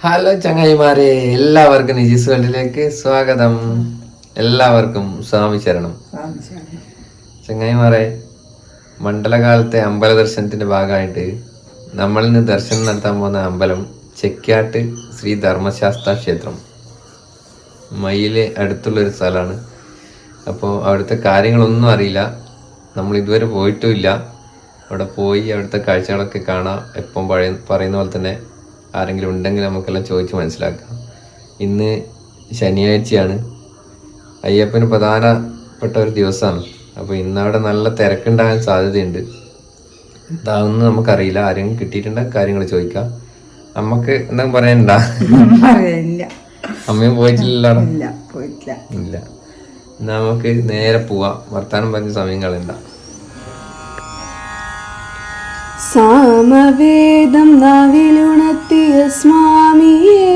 Hello ചങ്ങായിമാരെ, എല്ലാവർക്കും നിജീസ് വേൾഡിലേക്ക് സ്വാഗതം. എല്ലാവർക്കും സ്വാമി ശരണം. ചങ്ങായിമാരെ, മണ്ഡലകാലത്തെ അമ്പല ദർശനത്തിന്റെ ഭാഗമായിട്ട് നമ്മളിന്ന് ദർശനം നടത്താൻ പോകുന്ന അമ്പലം ചെക്യാട്ട് ശ്രീ ധർമ്മശാസ്ത്ര ക്ഷേത്രം. മയിലെ അടുത്തുള്ളൊരു സ്ഥലമാണ്. അപ്പോൾ അവിടുത്തെ കാര്യങ്ങളൊന്നും അറിയില്ല, നമ്മൾ ഇതുവരെ പോയിട്ടുമില്ല. അവിടെ പോയി അവിടുത്തെ കാഴ്ചകളൊക്കെ കാണാം. എപ്പം പറയുന്ന പോലെ തന്നെ ആരെങ്കിലും ഉണ്ടെങ്കിൽ നമുക്കെല്ലാം ചോദിച്ച് മനസ്സിലാക്കാം. ഇന്ന് ശനിയാഴ്ചയാണ്, അയ്യപ്പന് പ്രധാനപ്പെട്ട ഒരു ദിവസമാണ്. അപ്പോൾ ഇന്നവിടെ നല്ല തിരക്കുണ്ടാകാൻ സാധ്യതയുണ്ട്. എന്താണെന്ന് നമുക്കറിയില്ല. ആരെങ്കിലും കിട്ടിയിട്ടുണ്ടെങ്കിൽ കാര്യങ്ങൾ ചോദിക്കാം. നമുക്ക് എന്തെങ്കിലും പറയാനുണ്ടാ? അമ്മയും പോയിട്ടില്ലല്ലോ? ഇല്ല. നമുക്ക് നേരെ പോവാം, വർത്താനം പറഞ്ഞ സമയം കളയണ്ട. സാമവേദം നാവിലുണർത്തിയ സ്വാമിയേ,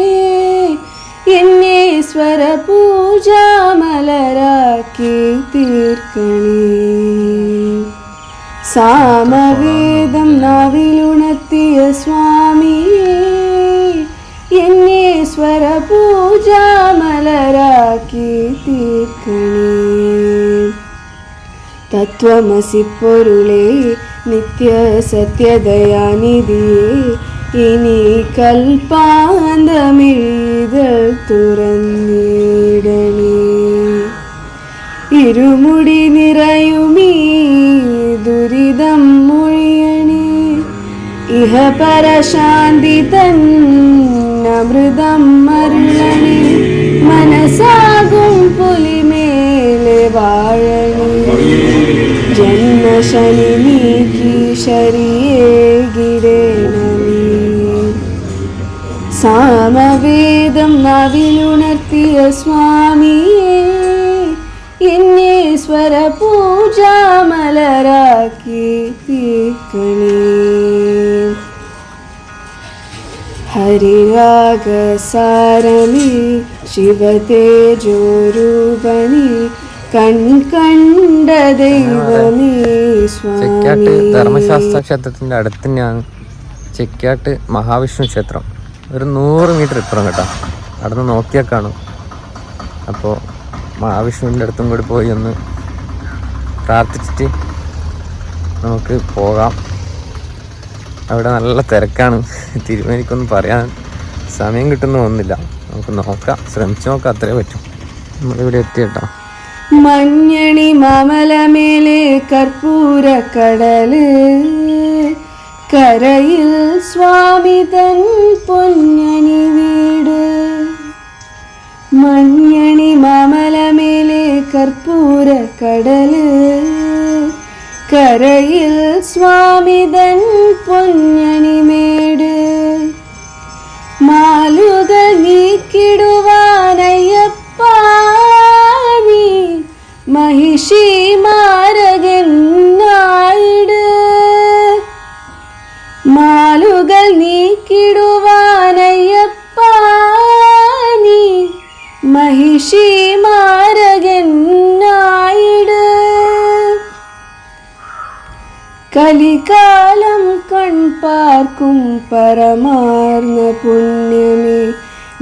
എന്നെ സ്വര പൂജാമലരാക്കി തീർക്കണേ. സാമവേദം നാവിലുണർത്തിയ സ്വാമിയേ, എന്നെ സ്വര പൂജാമലരാക്കി തീർക്കണേ. തത്വമസി പൊരുളേ, നിത്യ സത്യദയാനിധിയേ, ഇനി കൽപ്പാന്തമിഴുതൽ തുറന്നിടണേ. ഇരുമുടി നിറയുമീ ദുരിതം മൊഴിയണേ. ഇഹ പരശാന്തി തന്നമൃതം അരുളണേ. മനസാകും പുലിമേലെ വാഴണേ. ജന്മശനി നീക്കി ശരിയേകിടേണമേ. സാമവേദം നാവിലുണർത്തിയ സ്വാമിയേ, എന്നെ സ്വര പൂജാമലരാക്കി തീർക്കണേ. ഹരിരാഗസാരമേ ശിവതേജോരൂപണേ, കണ്ട ദൈവമേ ചെക്യാട്ട് ധർമ്മശാസ്ത്ര ക്ഷേത്രത്തിന്റെ അടുത്ത് തന്നെയാണ് ചെക്യാട്ട് മഹാവിഷ്ണു ക്ഷേത്രം. ഒരു 100 മീറ്റർ ഇപ്പുറം കേട്ടോ. അവിടെ നിന്ന് നോക്കിയാൽ കാണും. അപ്പോൾ മഹാവിഷ്ണുവിൻ്റെ അടുത്തും കൂടി പോയി ഒന്ന് പ്രാർത്ഥിച്ചിട്ട് നമുക്ക് പോകാം. അവിടെ നല്ല തിരക്കാണ്. തിരുമേനിക്കൊന്നും പറയാൻ സമയം കിട്ടുന്ന ഒന്നില്ല. നമുക്ക് നോക്കാം, ശ്രമിച്ചു നോക്കാം, അത്രേ പറ്റും. നമ്മളിവിടെ എത്തി കേട്ടോ. മഞ്ഞണി മാമലമേലെ കർപ്പൂര കടല്, കരയിൽ സ്വാമി തൻ പൊന്നണി വീട്. മഞ്ഞണി മാമലമേലെ കർപ്പൂര കടല്, കരയിൽ സ്വാമി തൻ പൊന്നണി മേട്. മാലുകൾ നീക്കിടുവാനയ്യപ്പ നീ മഹിഷി മാരകനായിട്. മാലുകൾ നീക്കിടുവാനയ്യപ്പ നീ മഹിഷി മാരകനായിട്. കലികാലം കൺപാർക്കും പരമാർന്ന പുണ്യമേ,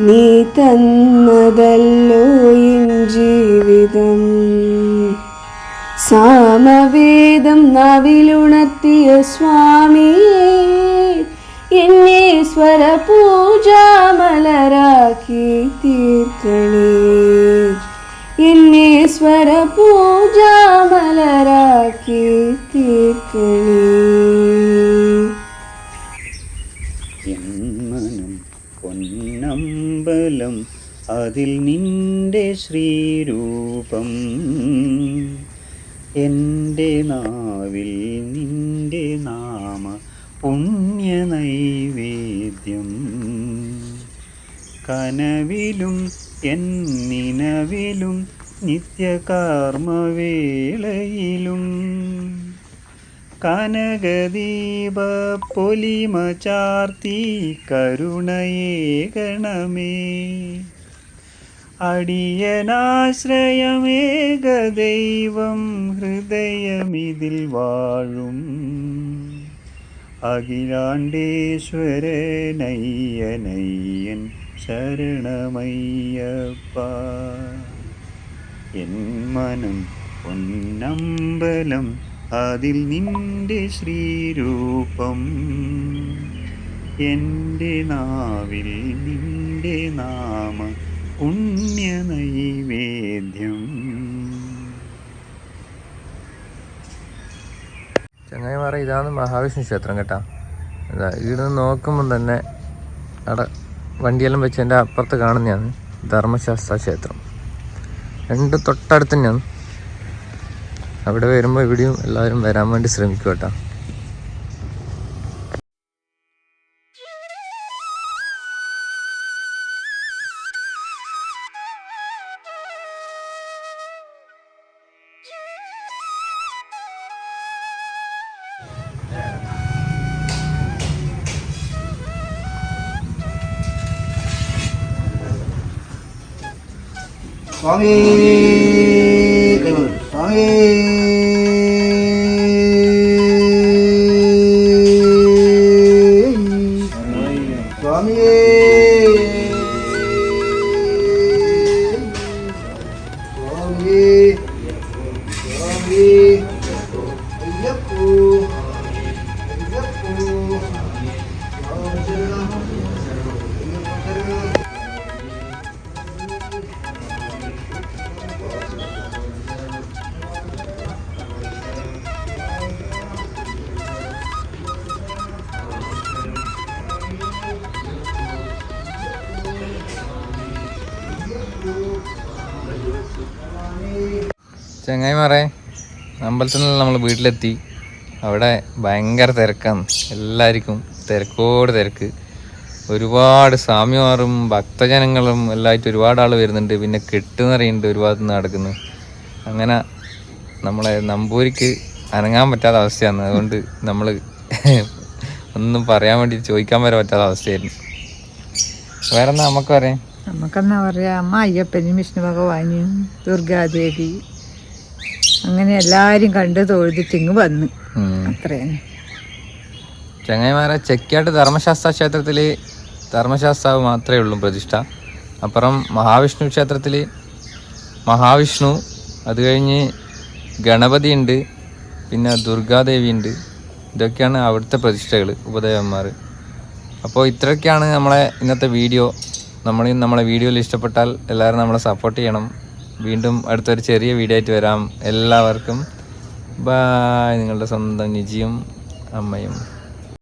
നീ തന്നതല്ലോ എൻ ജീവിതം. സാമവേദം നാവിലുണർത്തിയ സ്വാമിയേ, എന്നെ സ്വര പൂജാമലരാക്കി തീർക്കണേ. എന്നെ സ്വര പൂജാമലരാക്കി തീർക്കണേ. പൊന്നമ്പലം അതിൽ നിന്റെ ശ്രീരൂപം, എൻ്റെ നാവിൽ നിന്റെ നാമ പുണ്യ നൈവേദ്യം. കനവിലും എന്നിനവിലും നിത്യകർമ്മവേളയിലും കനകദീപ പൊലിമ ചാർത്തി കരുണയേകണമേ. അടിയനാശ്രയമേകദൈവം ഹൃദയമിതിൽ വാഴും. അഖിലാണ്ടേശ്വരനയ്യനയ്യൻ ശരണമയ്യപ്പ. എൻ മനം പൊന്നമ്പലം, അതിൽ നിന്റെ ശ്രീരൂപം. എൻ്റെ നാവിൽ നിന്റെ നാമ പുണ്യനൈവേദ്യം. ചങ്ങായിമാറ, ഇതാണ് മഹാവിഷ്ണു ക്ഷേത്രം കേട്ടോ. ഇതാ ഇവിടുന്ന് നോക്കുമ്പം തന്നെ അവിടെ വണ്ടിയെല്ലാം വെച്ച് എൻ്റെ അപ്പുറത്ത് കാണുന്നതാണ് ധർമ്മശാസ്ത്ര ക്ഷേത്രം. രണ്ട് തൊട്ടടുത്ത് തന്നെയാണ്. അവിടെ വരുമ്പോൾ ഇവിടെയും എല്ലാവരും വരാൻ വേണ്ടി ശ്രമിക്കും കേട്ടോ. സ്വാമി സ്വാമി സ്വാമി സ്വാമി സ്വാമി അയ്യപ്പോ അയ്യപ്പോ ചങ്ങായിമാരെ, അമ്പലത്തിൽ നിന്ന് നമ്മൾ വീട്ടിലെത്തി. അവിടെ ഭയങ്കര തിരക്കാണ്. എല്ലാവർക്കും തിരക്കോട് തിരക്ക്. ഒരുപാട് സ്വാമിമാരും ഭക്തജനങ്ങളും എല്ലായിട്ട് ഒരുപാട് ആൾ വരുന്നുണ്ട്. പിന്നെ കെട്ടുന്നറിയുന്നുണ്ട് ഒരുപാട് നടക്കുന്നു. അങ്ങനെ നമ്മളെ നമ്പൂരിക്ക് അനങ്ങാൻ പറ്റാത്ത അവസ്ഥയാണ്. അതുകൊണ്ട് നമ്മൾ ഒന്നും പറയാൻ വേണ്ടി ചോദിക്കാൻ വരെ പറ്റാത്ത അവസ്ഥയായിരുന്നു. വേറെ എന്നാ നമുക്ക് പറയാം? നമുക്കെന്നാ പറയാ, അമ്മ അയ്യപ്പനും വിഷ്ണു ഭഗവാനും ദുർഗാദേവി അങ്ങനെ എല്ലാവരും കണ്ട് തൊഴുതിട്ടിങ്ങ് വന്ന്. അത്രയാണ് ചങ്ങായിമാരെ. ചെക്കാട്ട് ധർമ്മശാസ്ത്ര ക്ഷേത്രത്തിൽ ധർമ്മശാസ്താവ് മാത്രമേ ഉള്ളൂ പ്രതിഷ്ഠ. അപ്പുറം മഹാവിഷ്ണു ക്ഷേത്രത്തിൽ മഹാവിഷ്ണു, അത് കഴിഞ്ഞ് ഗണപതി ഉണ്ട്, പിന്നെ ദുർഗാദേവി ഉണ്ട്. ഇതൊക്കെയാണ് അവിടുത്തെ പ്രതിഷ്ഠകൾ, ഉപദേവന്മാർ. അപ്പോൾ ഇത്രയൊക്കെയാണ് നമ്മളെ ഇന്നത്തെ വീഡിയോ. നമ്മളെ വീഡിയോയിൽ ഇഷ്ടപ്പെട്ടാൽ എല്ലാവരും നമ്മളെ സപ്പോർട്ട് ചെയ്യണം. വീണ്ടും അടുത്തൊരു ചെറിയ വീഡിയോ ആയിട്ട് വരാം. എല്ലാവർക്കും ബായ്. നിങ്ങളുടെ സ്വന്തം നിജിയും അമ്മയും.